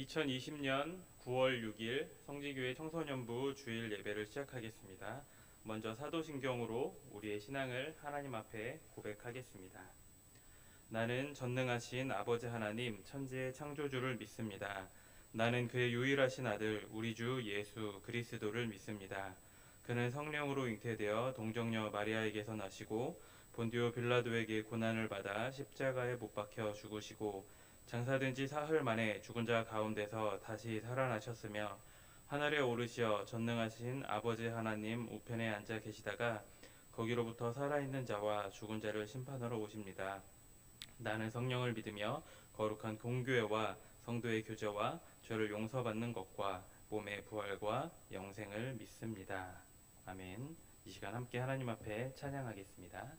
2020년 9월 6일 성지교회 청소년부 주일 예배를 시작하겠습니다. 먼저 사도신경으로 우리의 신앙을 하나님 앞에 고백하겠습니다. 나는 전능하신 아버지 하나님 천지의 창조주를 믿습니다. 나는 그의 유일하신 아들 우리 주 예수 그리스도를 믿습니다. 그는 성령으로 잉태되어 동정녀 마리아에게서 나시고 본디오 빌라도에게 고난을 받아 십자가에 못 박혀 죽으시고 장사된 지 사흘 만에 죽은 자 가운데서 다시 살아나셨으며 하늘에 오르시어 전능하신 아버지 하나님 우편에 앉아 계시다가 거기로부터 살아있는 자와 죽은 자를 심판하러 오십니다. 나는 성령을 믿으며 거룩한 공교회와 성도의 교제와 죄를 용서받는 것과 몸의 부활과 영생을 믿습니다. 아멘. 이 시간 함께 하나님 앞에 찬양하겠습니다.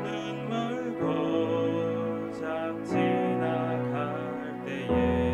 눈물 고작 지나갈 때에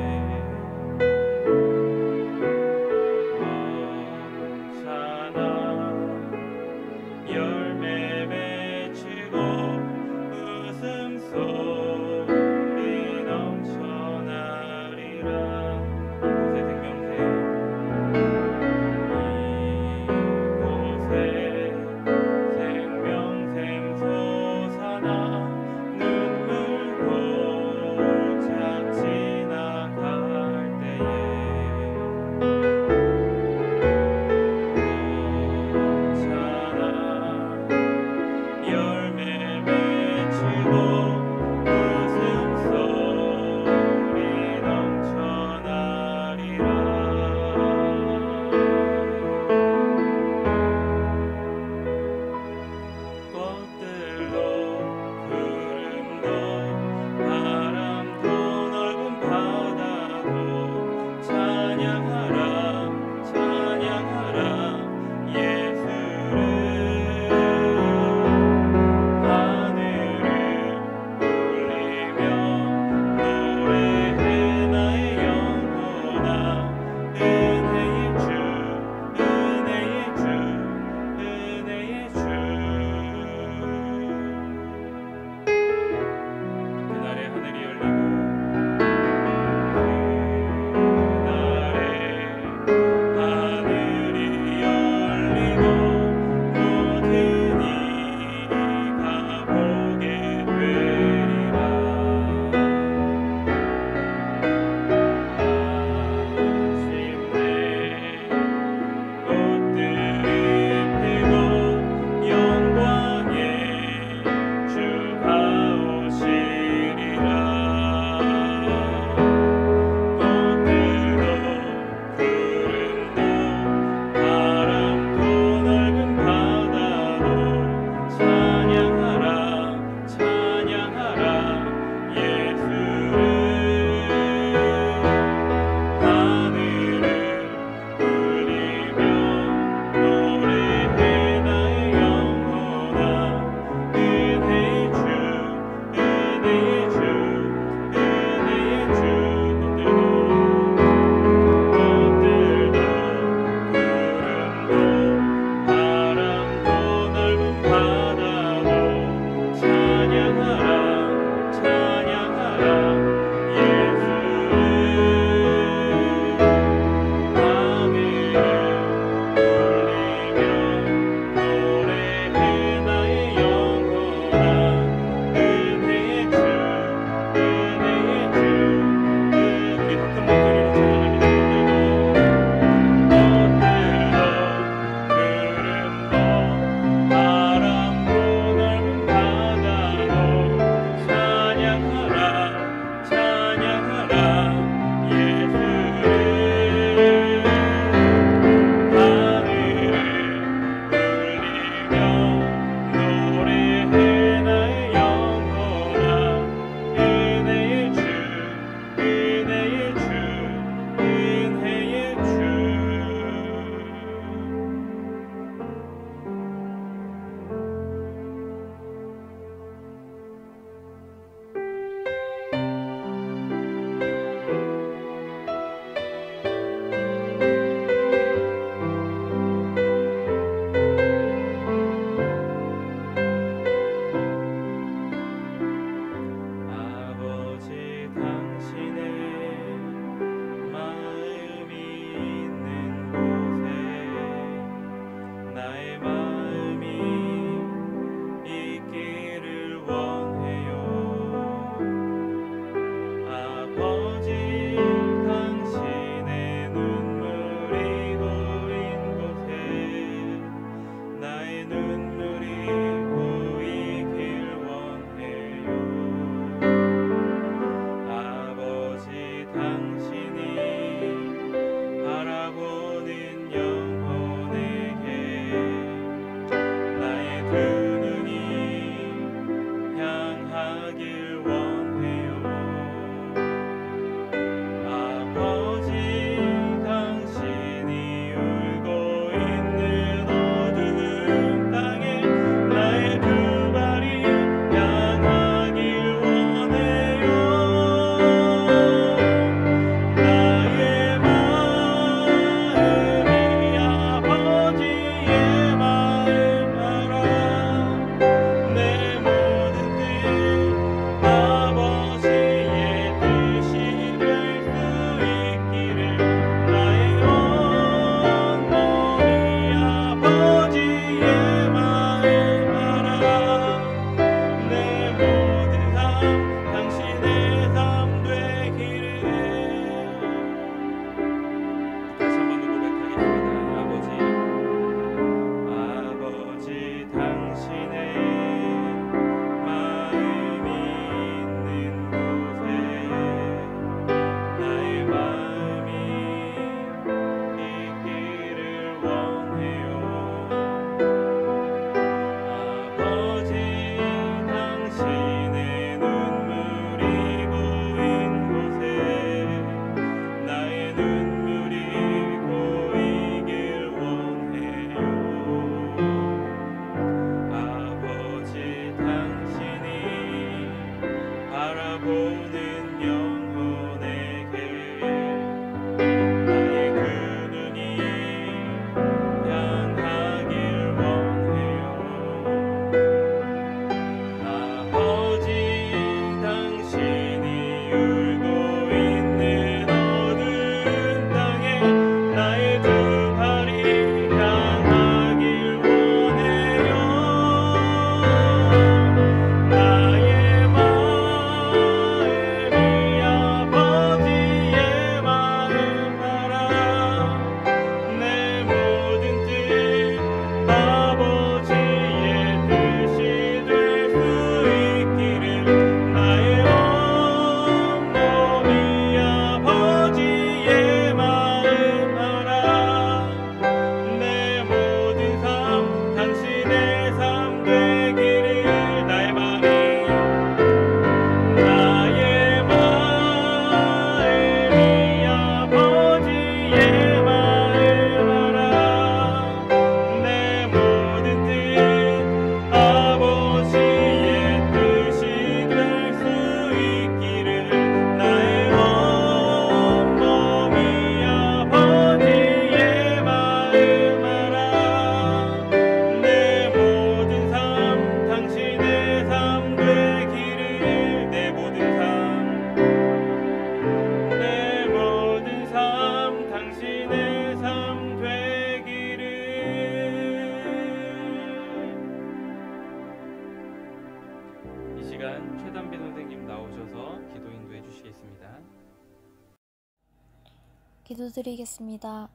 기도드리겠습니다.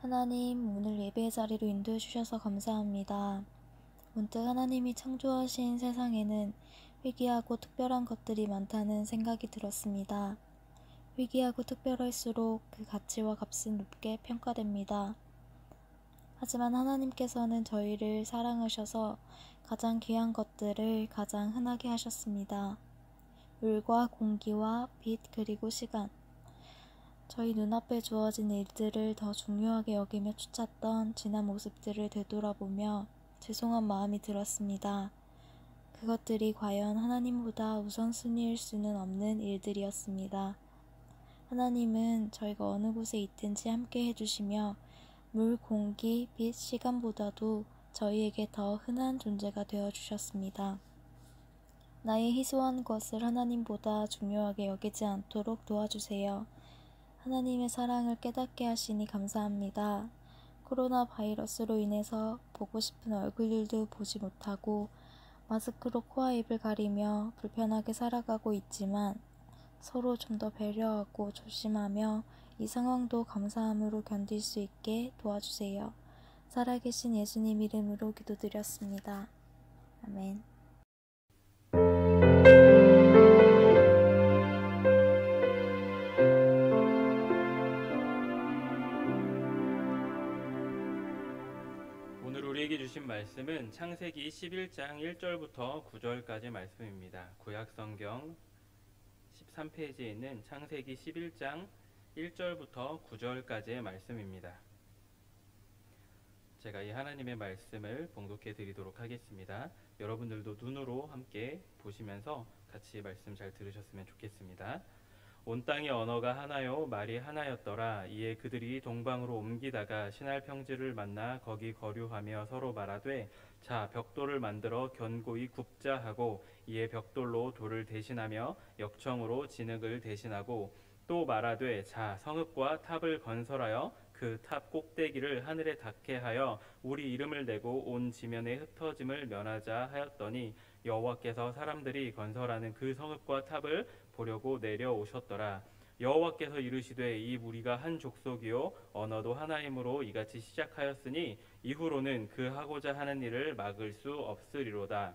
하나님, 오늘 예배의 자리로 인도해 주셔서 감사합니다. 문득 하나님이 창조하신 세상에는 희귀하고 특별한 것들이 많다는 생각이 들었습니다. 희귀하고 특별할수록 그 가치와 값은 높게 평가됩니다. 하지만 하나님께서는 저희를 사랑하셔서 가장 귀한 것들을 가장 흔하게 하셨습니다. 물과 공기와 빛 그리고 시간. 저희 눈앞에 주어진 일들을 더 중요하게 여기며 쫓았던 지난 모습들을 되돌아보며 죄송한 마음이 들었습니다. 그것들이 과연 하나님보다 우선순위일 수는 없는 일들이었습니다. 하나님은 저희가 어느 곳에 있든지 함께 해주시며 물, 공기, 빛, 시간보다도 저희에게 더 흔한 존재가 되어주셨습니다. 나의 희소한 것을 하나님보다 중요하게 여기지 않도록 도와주세요. 하나님의 사랑을 깨닫게 하시니 감사합니다. 코로나 바이러스로 인해서 보고 싶은 얼굴들도 보지 못하고 마스크로 코와 입을 가리며 불편하게 살아가고 있지만 서로 좀 더 배려하고 조심하며 이 상황도 감사함으로 견딜 수 있게 도와주세요. 살아계신 예수님 이름으로 기도드렸습니다. 아멘. 오늘 우리에게 주신 말씀은 창세기 11장 1절부터 9절까지 말씀입니다. 구약성경 13페이지에 있는 창세기 11장 1절부터 9절까지의 말씀입니다. 제가 이 하나님의 말씀을 봉독해 드리도록 하겠습니다. 여러분들도 눈으로 함께 보시면서 같이 말씀 잘 들으셨으면 좋겠습니다. 온 땅의 언어가 하나요 말이 하나였더라. 이에 그들이 동방으로 옮기다가 신할 평지를 만나 거기 거류하며 서로 말하되 자 벽돌을 만들어 견고히 굽자 하고 이에 벽돌로 돌을 대신하며 역청으로 진흙을 대신하고 또 말하되 자 성읍과 탑을 건설하여 그 탑 꼭대기를 하늘에 닿게 하여 우리 이름을 내고 온 지면에 흩어짐을 면하자 하였더니 여호와께서 사람들이 건설하는 그 성읍과 탑을 보려고 내려오셨더라. 여호와께서 이르시되 이 무리가 한 족속이요 언어도 하나이므로 이같이 시작하였으니 이후로는 그 하고자 하는 일을 막을 수 없으리로다.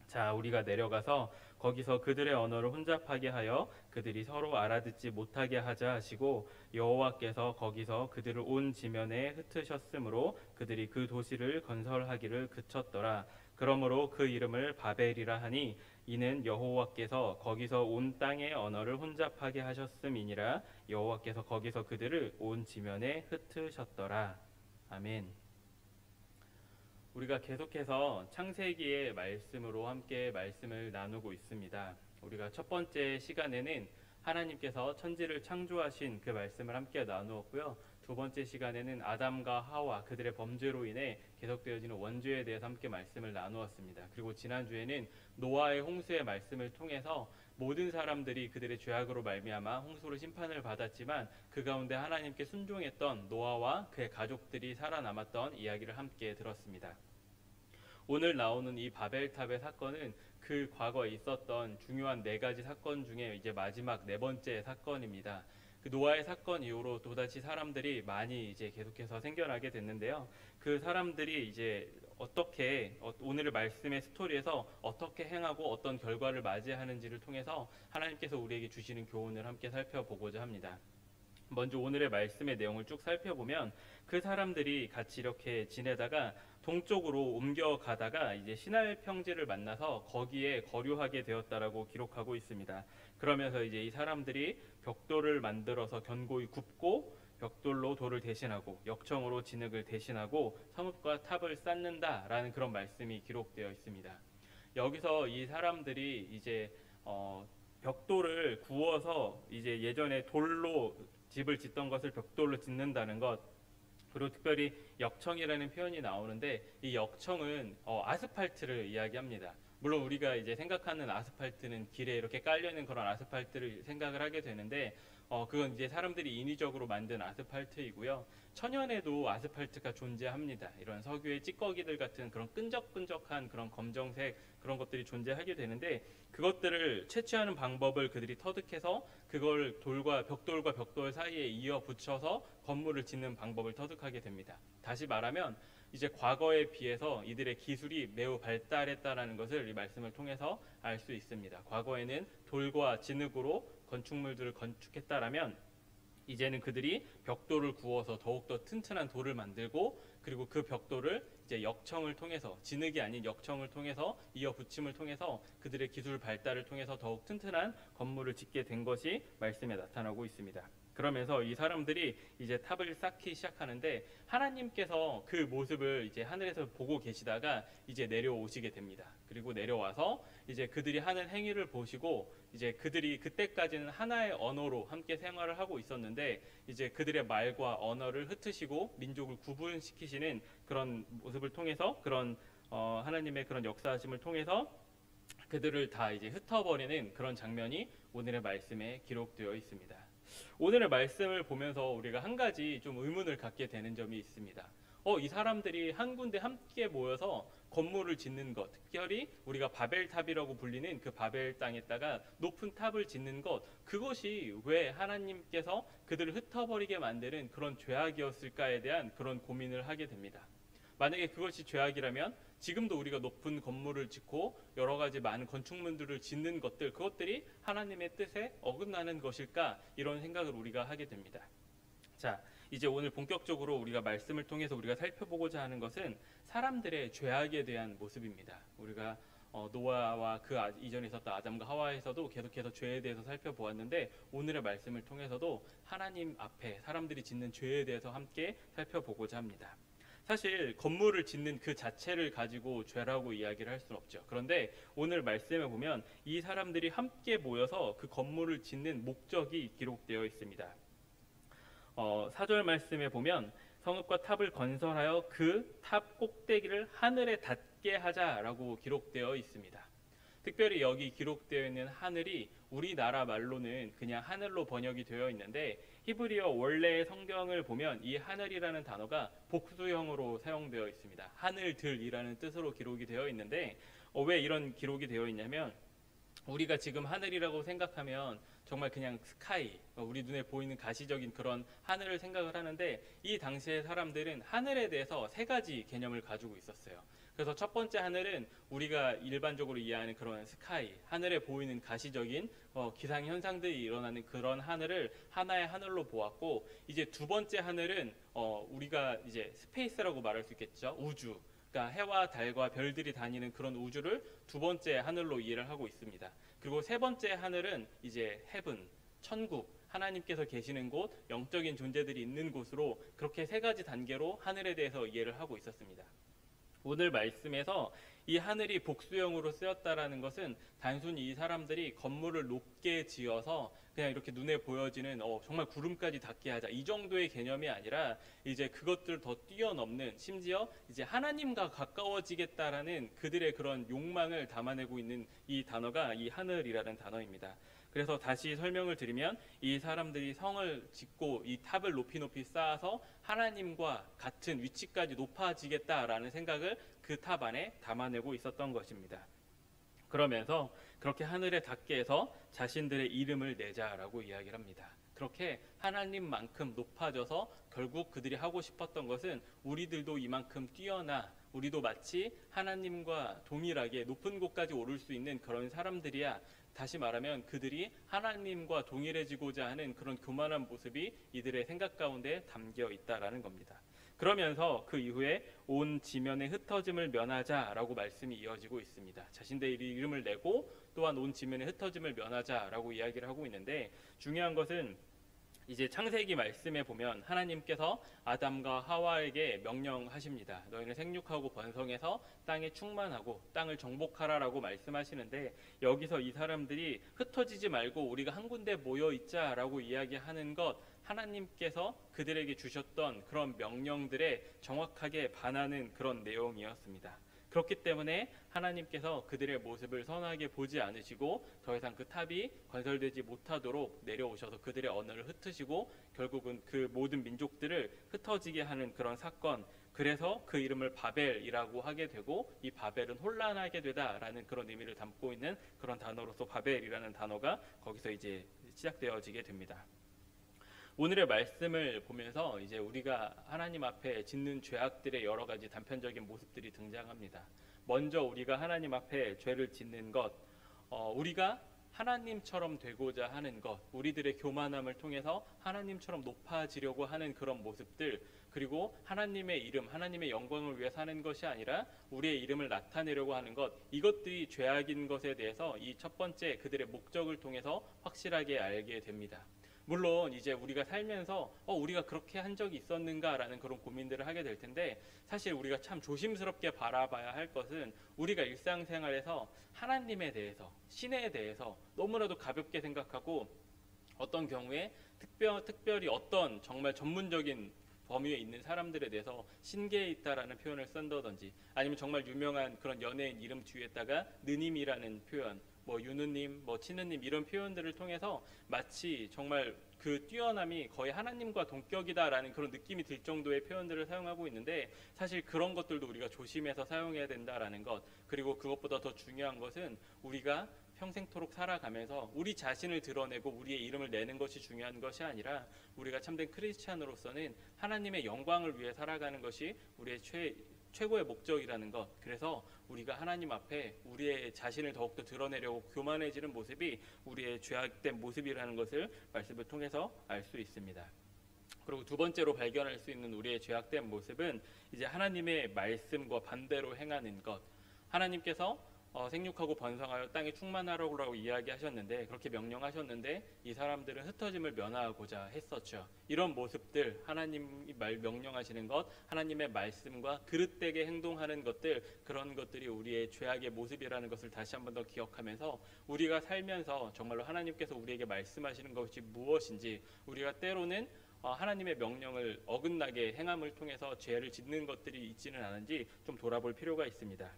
자 우리가 내려가서 거기서 그들의 언어를 혼잡하게 하여 그들이 서로 알아듣지 못하게 하자 하시고 여호와께서 거기서 그들을 온 지면에 흩으셨으므로 그들이 그 도시를 건설하기를 그쳤더라. 그러므로 그 이름을 바벨이라 하니 이는 여호와께서 거기서 온 땅의 언어를 혼잡하게 하셨음이니라. 여호와께서 거기서 그들을 온 지면에 흩으셨더라. 아멘. 우리가 계속해서 창세기의 말씀으로 함께 말씀을 나누고 있습니다. 우리가 첫 번째 시간에는 하나님께서 천지를 창조하신 그 말씀을 함께 나누었고요. 두 번째 시간에는 아담과 하와 그들의 범죄로 인해 계속되어지는 원죄에 대해서 함께 말씀을 나누었습니다. 그리고 지난주에는 노아의 홍수의 말씀을 통해서 모든 사람들이 그들의 죄악으로 말미암아 홍수로 심판을 받았지만 그 가운데 하나님께 순종했던 노아와 그의 가족들이 살아남았던 이야기를 함께 들었습니다. 오늘 나오는 이 바벨탑의 사건은 그 과거에 있었던 중요한 4가지 사건 중에 이제 마지막 4번째 사건입니다. 그 노아의 사건 이후로 또다시 사람들이 많이 이제 계속해서 생겨나게 됐는데요. 그 사람들이 이제 어떻게 오늘의 말씀의 스토리에서 어떻게 행하고 어떤 결과를 맞이하는지를 통해서 하나님께서 우리에게 주시는 교훈을 함께 살펴보고자 합니다. 먼저 오늘의 말씀의 내용을 쭉 살펴보면 그 사람들이 같이 이렇게 지내다가 동쪽으로 옮겨가다가 이제 시날 평지를 만나서 거기에 거류하게 되었다라고 기록하고 있습니다. 그러면서 이제 이 사람들이 벽돌을 만들어서 견고히 굽고 벽돌로 돌을 대신하고 역청으로 진흙을 대신하고 성읍과 탑을 쌓는다라는 그런 말씀이 기록되어 있습니다. 여기서 이 사람들이 이제 벽돌을 구워서 이제 예전에 돌로 집을 짓던 것을 벽돌로 짓는다는 것, 그리고 특별히 역청이라는 표현이 나오는데 이 역청은 아스팔트를 이야기합니다. 물론 우리가 이제 생각하는 아스팔트는 길에 이렇게 깔려있는 그런 아스팔트를 생각을 하게 되는데 그건 이제 사람들이 인위적으로 만든 아스팔트이고요. 천연에도 아스팔트가 존재합니다. 이런 석유의 찌꺼기들 같은 그런 끈적끈적한 그런 검정색 그런 것들이 존재하게 되는데, 그것들을 채취하는 방법을 그들이 터득해서 그걸 벽돌과 벽돌 사이에 이어 붙여서 건물을 짓는 방법을 터득하게 됩니다. 다시 말하면 이제 과거에 비해서 이들의 기술이 매우 발달했다라는 것을 이 말씀을 통해서 알 수 있습니다. 과거에는 돌과 진흙으로 건축물들을 건축했다라면, 이제는 그들이 벽돌을 구워서 더욱더 튼튼한 돌을 만들고, 그리고 그 벽돌을 이제 역청을 통해서, 진흙이 아닌 역청을 통해서, 이어 붙임을 통해서 그들의 기술 발달을 통해서 더욱 튼튼한 건물을 짓게 된 것이 말씀에 나타나고 있습니다. 그러면서 이 사람들이 이제 탑을 쌓기 시작하는데, 하나님께서 그 모습을 이제 하늘에서 보고 계시다가 이제 내려오시게 됩니다. 그리고 내려와서 이제 그들이 하는 행위를 보시고, 이제 그들이 그때까지는 하나의 언어로 함께 생활을 하고 있었는데, 이제 그들의 말과 언어를 흩으시고 민족을 구분시키시는 그런 모습을 통해서, 그런 하나님의 그런 역사하심을 통해서 그들을 다 이제 흩어버리는 그런 장면이 오늘의 말씀에 기록되어 있습니다. 오늘의 말씀을 보면서 우리가 한 가지 좀 의문을 갖게 되는 점이 있습니다. 이 사람들이 한 군데 함께 모여서 건물을 짓는 것, 특별히 우리가 바벨탑이라고 불리는 그 바벨 땅에다가 높은 탑을 짓는 것, 그것이 왜 하나님께서 그들을 흩어버리게 만드는 그런 죄악이었을까에 대한 그런 고민을 하게 됩니다. 만약에 그것이 죄악이라면 지금도 우리가 높은 건물을 짓고 여러 가지 많은 건축물들을 짓는 것들, 그것들이 하나님의 뜻에 어긋나는 것일까, 이런 생각을 우리가 하게 됩니다. 자, 이제 오늘 본격적으로 우리가 말씀을 통해서 우리가 살펴보고자 하는 것은 사람들의 죄악에 대한 모습입니다. 우리가 노아와 그 이전에 있었던 아담과 하와에서도 계속해서 죄에 대해서 살펴보았는데, 오늘의 말씀을 통해서도 하나님 앞에 사람들이 짓는 죄에 대해서 함께 살펴보고자 합니다. 사실 건물을 짓는 그 자체를 가지고 죄라고 이야기를 할 수는 없죠. 그런데 오늘 말씀에 보면 이 사람들이 함께 모여서 그 건물을 짓는 목적이 기록되어 있습니다. 4절 말씀에 보면 성읍과 탑을 건설하여 그 탑 꼭대기를 하늘에 닿게 하자라고 기록되어 있습니다. 특별히 여기 기록되어 있는 하늘이 우리나라 말로는 그냥 하늘로 번역이 되어 있는데, 히브리어 원래의 성경을 보면 이 하늘이라는 단어가 복수형으로 사용되어 있습니다. 하늘들이라는 뜻으로 기록이 되어 있는데, 왜 이런 기록이 되어 있냐면, 우리가 지금 하늘이라고 생각하면 정말 그냥 스카이, 우리 눈에 보이는 가시적인 그런 하늘을 생각을 하는데, 이 당시의 사람들은 하늘에 대해서 세 가지 개념을 가지고 있었어요. 그래서 첫 번째 하늘은 우리가 일반적으로 이해하는 그런 스카이, 하늘에 보이는 가시적인 기상 현상들이 일어나는 그런 하늘을 하나의 하늘로 보았고, 이제 두 번째 하늘은 우리가 이제 스페이스라고 말할 수 있겠죠. 우주. 그러니까 해와 달과 별들이 다니는 그런 우주를 두 번째 하늘로 이해를 하고 있습니다. 그리고 세 번째 하늘은 이제 헤븐, 천국, 하나님께서 계시는 곳, 영적인 존재들이 있는 곳으로, 그렇게 세 가지 단계로 하늘에 대해서 이해를 하고 있었습니다. 오늘 말씀에서 이 하늘이 복수형으로 쓰였다라는 것은 단순히 이 사람들이 건물을 높게 지어서 그냥 이렇게 눈에 보여지는 정말 구름까지 닿게 하자, 이 정도의 개념이 아니라 이제 그것들을 더 뛰어넘는, 심지어 이제 하나님과 가까워지겠다라는 그들의 그런 욕망을 담아내고 있는 이 단어가 이 하늘이라는 단어입니다. 그래서 다시 설명을 드리면, 이 사람들이 성을 짓고 이 탑을 높이 쌓아서 하나님과 같은 위치까지 높아지겠다라는 생각을 그 탑 안에 담아내고 있었던 것입니다. 그러면서 그렇게 하늘에 닿게 해서 자신들의 이름을 내자라고 이야기를 합니다. 그렇게 하나님만큼 높아져서 결국 그들이 하고 싶었던 것은, 우리들도 이만큼 뛰어나, 우리도 마치 하나님과 동일하게 높은 곳까지 오를 수 있는 그런 사람들이야. 다시 말하면 그들이 하나님과 동일해지고자 하는 그런 교만한 모습이 이들의 생각 가운데 담겨 있다라는 겁니다. 그러면서 그 이후에 온 지면의 흩어짐을 면하자라고 말씀이 이어지고 있습니다. 자신들의 이름을 내고 또한 온 지면의 흩어짐을 면하자라고 이야기를 하고 있는데, 중요한 것은 이제 창세기 말씀에 보면 하나님께서 아담과 하와에게 명령하십니다. 너희는 생육하고 번성해서 땅에 충만하고 땅을 정복하라라고 말씀하시는데, 여기서 이 사람들이 흩어지지 말고 우리가 한 군데 모여 있자라고 이야기하는 것, 하나님께서 그들에게 주셨던 그런 명령들에 정확하게 반하는 그런 내용이었습니다. 그렇기 때문에 하나님께서 그들의 모습을 선하게 보지 않으시고 더 이상 그 탑이 건설되지 못하도록 내려오셔서 그들의 언어를 흩으시고 결국은 그 모든 민족들을 흩어지게 하는 그런 사건, 그래서 그 이름을 바벨이라고 하게 되고 이 바벨은 혼란하게 되다라는 그런 의미를 담고 있는 그런 단어로서 바벨이라는 단어가 거기서 이제 시작되어지게 됩니다. 오늘의 말씀을 보면서 이제 우리가 하나님 앞에 짓는 죄악들의 여러 가지 단편적인 모습들이 등장합니다. 먼저 우리가 하나님 앞에 죄를 짓는 것, 우리가 하나님처럼 되고자 하는 것, 우리들의 교만함을 통해서 하나님처럼 높아지려고 하는 그런 모습들, 그리고 하나님의 이름, 하나님의 영광을 위해 사는 것이 아니라 우리의 이름을 나타내려고 하는 것, 이것들이 죄악인 것에 대해서 이 첫 번째 그들의 목적을 통해서 확실하게 알게 됩니다. 물론 이제 우리가 살면서 우리가 그렇게 한 적이 있었는가라는 그런 고민들을 하게 될 텐데, 사실 우리가 참 조심스럽게 바라봐야 할 것은 우리가 일상생활에서 하나님에 대해서, 신에 대해서 너무나도 가볍게 생각하고 어떤 경우에 특별히 어떤 정말 전문적인 범위에 있는 사람들에 대해서 신기해 있다라는 표현을 쓴다든지, 아니면 정말 유명한 그런 연예인 이름 뒤에다가 느님이라는 표현, 뭐 유느님, 뭐 치느님 이런 표현들을 통해서 마치 정말 그 뛰어남이 거의 하나님과 동격이다라는 그런 느낌이 들 정도의 표현들을 사용하고 있는데, 사실 그런 것들도 우리가 조심해서 사용해야 된다라는 것, 그리고 그것보다 더 중요한 것은 우리가 평생토록 살아가면서 우리 자신을 드러내고 우리의 이름을 내는 것이 중요한 것이 아니라 우리가 참된 크리스찬으로서는 하나님의 영광을 위해 살아가는 것이 우리의 최고의 목적이라는 것. 그래서 우리가 하나님 앞에 우리의 자신을 더욱더 드러내려고 교만해지는 모습이 우리의 죄악된 모습이라는 것을 말씀을 통해서 알 수 있습니다. 그리고 두 번째로 발견할 수 있는 우리의 죄악된 모습은 이제 하나님의 말씀과 반대로 행하는 것. 하나님께서 생육하고 번성하여 땅에 충만하라고 이야기하셨는데, 그렇게 명령하셨는데 이 사람들은 흩어짐을 면하고자 했었죠. 이런 모습들, 하나님이 명령하시는 것, 하나님의 말씀과 그릇되게 행동하는 것들, 그런 것들이 우리의 죄악의 모습이라는 것을 다시 한 번 더 기억하면서 우리가 살면서 정말로 하나님께서 우리에게 말씀하시는 것이 무엇인지, 우리가 때로는 하나님의 명령을 어긋나게 행함을 통해서 죄를 짓는 것들이 있지는 않은지 좀 돌아볼 필요가 있습니다.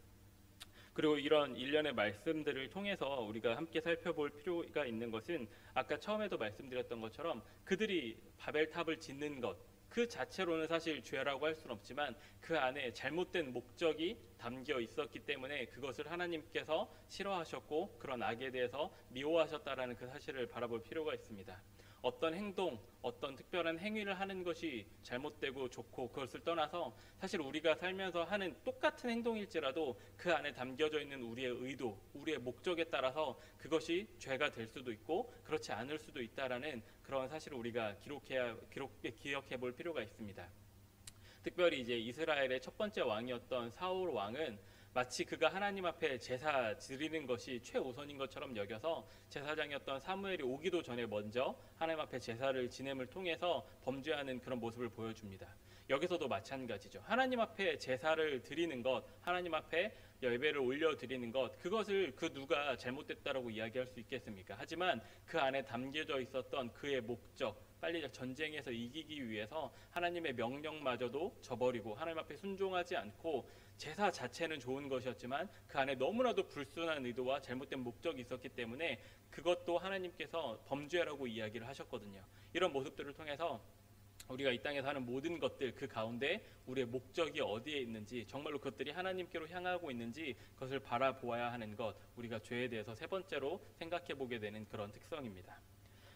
그리고 이런 일련의 말씀들을 통해서 우리가 함께 살펴볼 필요가 있는 것은, 아까 처음에도 말씀드렸던 것처럼 그들이 바벨탑을 짓는 것 그 자체로는 사실 죄라고 할 수는 없지만 그 안에 잘못된 목적이 담겨 있었기 때문에 그것을 하나님께서 싫어하셨고 그런 악에 대해서 미워하셨다라는 그 사실을 바라볼 필요가 있습니다. 어떤 행동, 어떤 특별한 행위를 하는 것이 잘못되고 좋고 그것을 떠나서 사실 우리가 살면서 하는 똑같은 행동일지라도 그 안에 담겨져 있는 우리의 의도, 우리의 목적에 따라서 그것이 죄가 될 수도 있고 그렇지 않을 수도 있다라는 그런 사실을 우리가 기억해 볼 필요가 있습니다. 특별히 이제 이스라엘의 첫 번째 왕이었던 사울 왕은 마치 그가 하나님 앞에 제사 드리는 것이 최우선인 것처럼 여겨서 제사장이었던 사무엘이 오기도 전에 먼저 하나님 앞에 제사를 지냄을 통해서 범죄하는 그런 모습을 보여줍니다. 여기서도 마찬가지죠. 하나님 앞에 제사를 드리는 것, 하나님 앞에 예배를 올려드리는 것, 그것을 그 누가 잘못됐다라고 이야기할 수 있겠습니까? 하지만 그 안에 담겨져 있었던 그의 목적, 빨리 전쟁에서 이기기 위해서 하나님의 명령마저도 저버리고 하나님 앞에 순종하지 않고, 제사 자체는 좋은 것이었지만 그 안에 너무나도 불순한 의도와 잘못된 목적이 있었기 때문에 그것도 하나님께서 범죄라고 이야기를 하셨거든요. 이런 모습들을 통해서 우리가 이 땅에 사는 모든 것들 그 가운데 우리의 목적이 어디에 있는지, 정말로 그것들이 하나님께로 향하고 있는지 그것을 바라보아야 하는 것, 우리가 죄에 대해서 세 번째로 생각해 보게 되는 그런 특성입니다.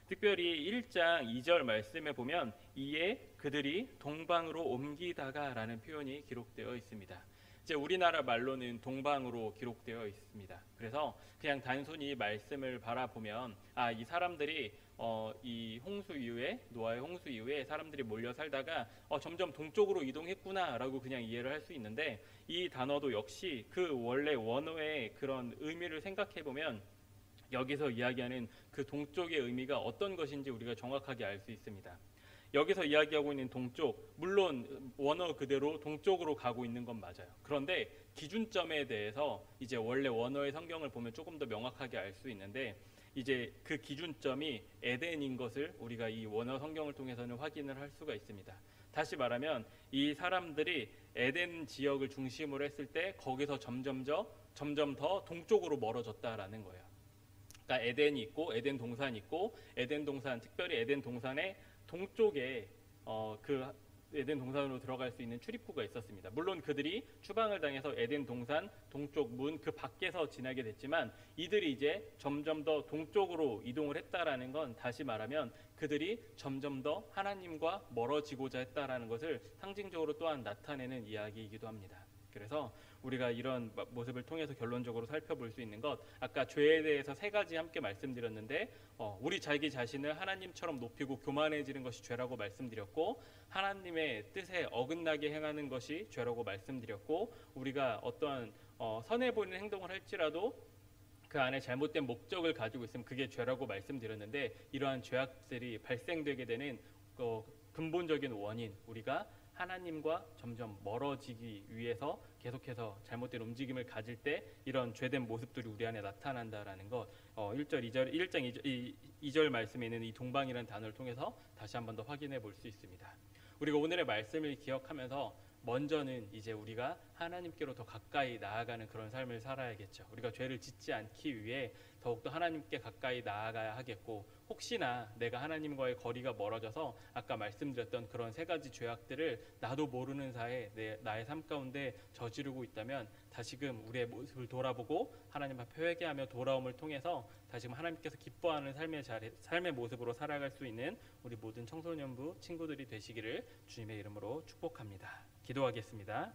특별히 1장 2절 말씀에 보면 이에 그들이 동방으로 옮기다가 라는 표현이 기록되어 있습니다. 이제 우리나라 말로는 동방으로 기록되어 있습니다. 그래서 그냥 단순히 말씀을 바라보면 이 사람들이 이 홍수 이후에, 노아의 홍수 이후에 사람들이 몰려 살다가 점점 동쪽으로 이동했구나라고 그냥 이해를 할 수 있는데, 이 단어도 역시 그 원래 원어의 그런 의미를 생각해 보면 여기서 이야기하는 그 동쪽의 의미가 어떤 것인지 우리가 정확하게 알 수 있습니다. 여기서 이야기하고 있는 동쪽, 물론 원어 그대로 동쪽으로 가고 있는 건 맞아요. 그런데 기준점에 대해서 이제 원래 원어의 성경을 보면 조금 더 명확하게 알 수 있는데, 이제 그 기준점이 에덴인 것을 우리가 이 원어 성경을 통해서는 확인을 할 수가 있습니다. 다시 말하면 이 사람들이 에덴 지역을 중심으로 했을 때 거기서 점점 더 동쪽으로 멀어졌다라는 거예요. 그러니까 에덴이 있고 에덴 동산이 있고 에덴 동산, 특별히 에덴 동산의 동쪽에 그 에덴 동산으로 들어갈 수 있는 출입구가 있었습니다. 물론 그들이 추방을 당해서 에덴 동산 동쪽 문 그 밖에서 지나게 됐지만 이들이 이제 점점 더 동쪽으로 이동을 했다라는 건 다시 말하면 그들이 점점 더 하나님과 멀어지고자 했다라는 것을 상징적으로 또한 나타내는 이야기이기도 합니다. 그래서 우리가 이런 모습을 통해서 결론적으로 살펴볼 수 있는 것, 아까 죄에 대해서 3가지 함께 말씀드렸는데 우리 자기 자신을 하나님처럼 높이고 교만해지는 것이 죄라고 말씀드렸고, 하나님의 뜻에 어긋나게 행하는 것이 죄라고 말씀드렸고, 우리가 어떠한 선해 보이는 행동을 할지라도 그 안에 잘못된 목적을 가지고 있으면 그게 죄라고 말씀드렸는데, 이러한 죄악들이 발생되게 되는 근본적인 원인, 우리가 하나님과 점점 멀어지기 위해서 계속해서 잘못된 움직임을 가질 때 이런 죄된 모습들이 우리 안에 나타난다라는 것, 1장 2절 말씀에 있는 이 동방이라는 단어를 통해서 다시 한 번 더 확인해 볼 수 있습니다. 우리가 오늘의 말씀을 기억하면서 먼저는 이제 우리가 하나님께로 더 가까이 나아가는 그런 삶을 살아야겠죠. 우리가 죄를 짓지 않기 위해 더욱더 하나님께 가까이 나아가야 하겠고, 혹시나 내가 하나님과의 거리가 멀어져서 아까 말씀드렸던 그런 3가지 죄악들을 나도 모르는 사이에 나의 삶 가운데 저지르고 있다면 다시금 우리의 모습을 돌아보고 하나님 앞에 회개하며 돌아옴을 통해서 다시금 하나님께서 기뻐하는 삶의 모습으로 살아갈 수 있는 우리 모든 청소년부 친구들이 되시기를 주님의 이름으로 축복합니다. 기도하겠습니다.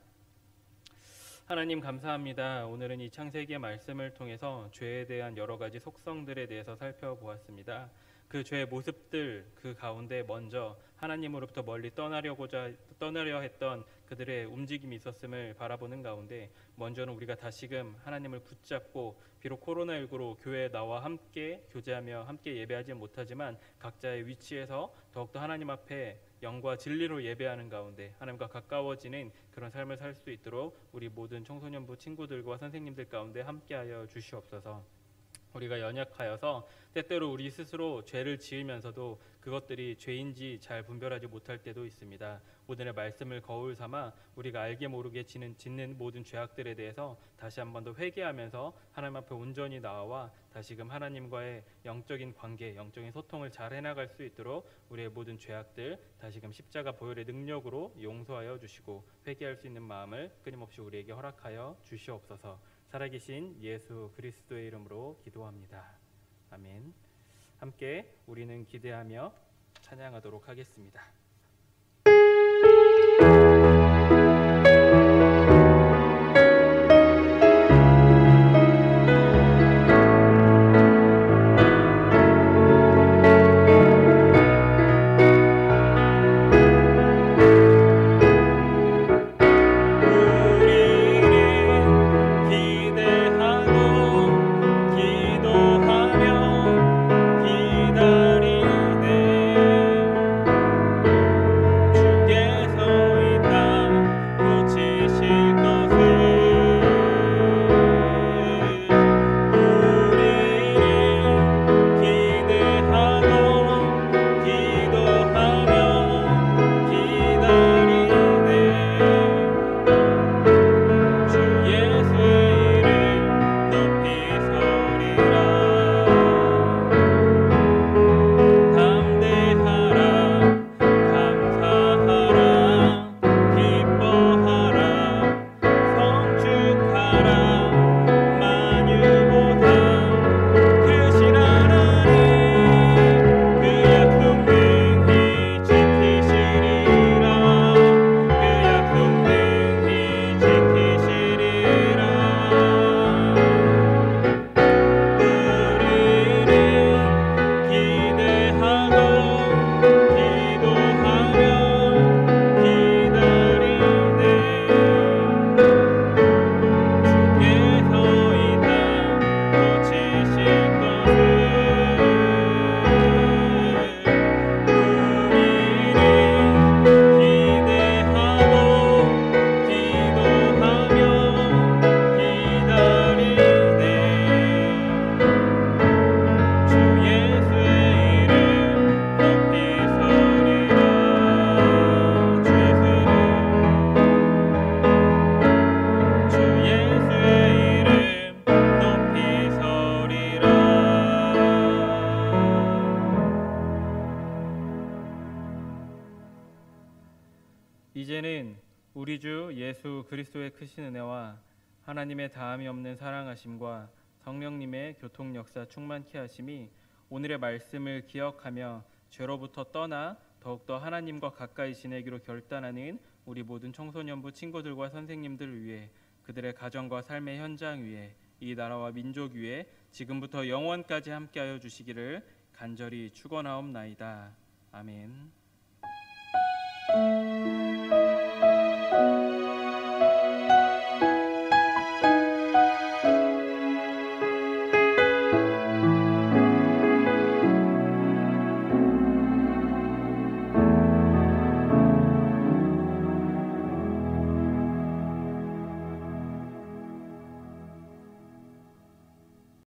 하나님 감사합니다. 오늘은 이 창세기의 말씀을 통해서 죄에 대한 여러 가지 속성들에 대해서 살펴보았습니다. 그 죄의 모습들 그 가운데 먼저 하나님으로부터 멀리 떠나려 했던 그들의 움직임이 있었음을 바라보는 가운데, 먼저는 우리가 다시금 하나님을 붙잡고, 비록 코로나19로 교회에 나와 함께 교제하며 함께 예배하지 못하지만 각자의 위치에서 더욱더 하나님 앞에 영과 진리로 예배하는 가운데 하나님과 가까워지는 그런 삶을 살 수 있도록 우리 모든 청소년부 친구들과 선생님들 가운데 함께하여 주시옵소서. 우리가 연약하여서 때때로 우리 스스로 죄를 지으면서도 그것들이 죄인지 잘 분별하지 못할 때도 있습니다. 오늘의 말씀을 거울 삼아 우리가 알게 모르게 짓는 모든 죄악들에 대해서 다시 한 번 더 회개하면서 하나님 앞에 온전히 나와 다시금 하나님과의 영적인 관계, 영적인 소통을 잘 해나갈 수 있도록 우리의 모든 죄악들 다시금 십자가 보혈의 능력으로 용서하여 주시고 회개할 수 있는 마음을 끊임없이 우리에게 허락하여 주시옵소서. 살아계신 예수 그리스도의 이름으로 기도합니다. 아멘. 함께 우리는 기대하며 찬양하도록 하겠습니다. 기도하며 기다리네 우리 주 예수 그리스도의 크신 은혜와 하나님의 다함이 없는 사랑하심과 성령님의 교통 역사 충만케 하심이 오늘의 말씀을 기억하며 죄로부터 떠나 더욱더 하나님과 가까이 지내기로 결단하는 우리 모든 청소년부 친구들과 선생님들을 위해, 그들의 가정과 삶의 현장 위에, 이 나라와 민족 위에 지금부터 영원까지 함께하여 주시기를 간절히 축원하옵나이다. 아멘.